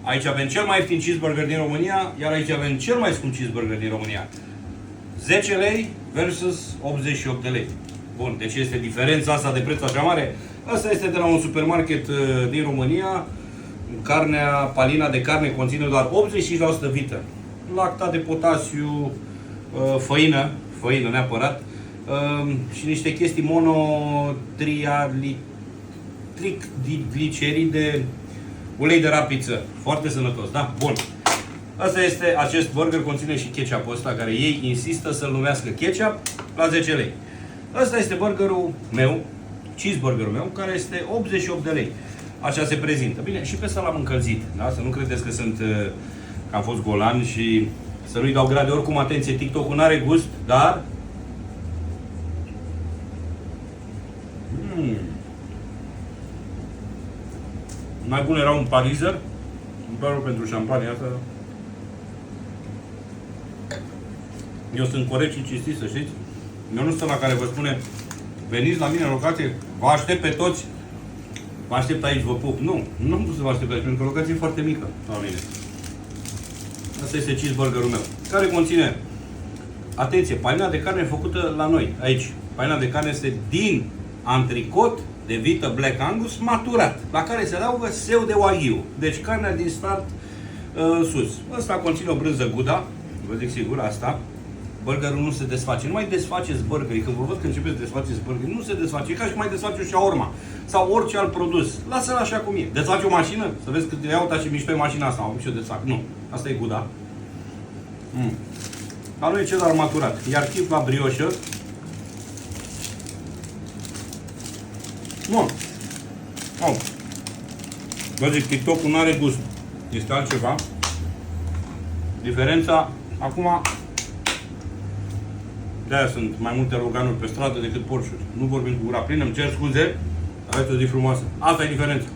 Aici avem cel mai ieftin cheeseburger din România, iar aici avem cel mai scump cheeseburger din România. 10 lei versus 88 de lei. Bun, deci este diferența asta de preț așa mare? Asta este de la un supermarket din România. Carnea, palina de carne conține doar 85% vită. Lactat de potasiu, făină neapărat, și niște chestii monotrigliceride, ulei de rapiță. Foarte sănătos, da? Bun. Asta este, acest burger conține și ketchup-ul ăsta, care ei insistă să-l numească ketchup, la 10 lei. Asta este burgerul meu, cheeseburgerul meu, care este 88 de lei. Așa se prezintă. Bine, și pe ăsta l-am încălzit, da? Să nu credeți că că am fost golan și să nu-i dau grade. Oricum, atenție, TikTok-ul n-are gust, dar... Mai bun era un parizer. Îmi pare rău pentru șampania asta. Eu sunt corect și cinstit, să știți. Eu nu sunt la care vă spune: veniți la mine în locație, vă aștept pe toți. Vă aștept aici, vă pup. Nu, nu am putut să vă aștept aici, pentru că locație e foarte mică la mine. Asta este cheeseburgerul meu, care conține, atenție, palina de carne făcută la noi, aici. Palina de carne este din antricot de vită Black Angus maturat, la care se adaugă seu de wagyu. Deci carnea din start sus. Ăsta conține o brânză Gouda, vă zic sigur, asta. Burgerul nu se desface. Nu mai desfaceți burgerii. Când vă văd că începeți să desfaceți burgerii, nu se desface. E ca și mai desface o shawarma sau orice alt produs. Lasă-l așa cum e. Desface o mașină? Să vezi cât ia uita și mișto e mașina asta. Am și eu desfac. Nu. Asta e Gouda. Dar nu e cezar maturat. Iar chip la brioșă. Bun. Vă zic, TikTok-ul nu are gust. Este altceva. Diferența, acum, de-aia sunt mai multe roganuri pe stradă decât porșuri. Nu vorbim cu gura plină, îmi cer scuze, aveți o zi frumoasă. Asta e diferența.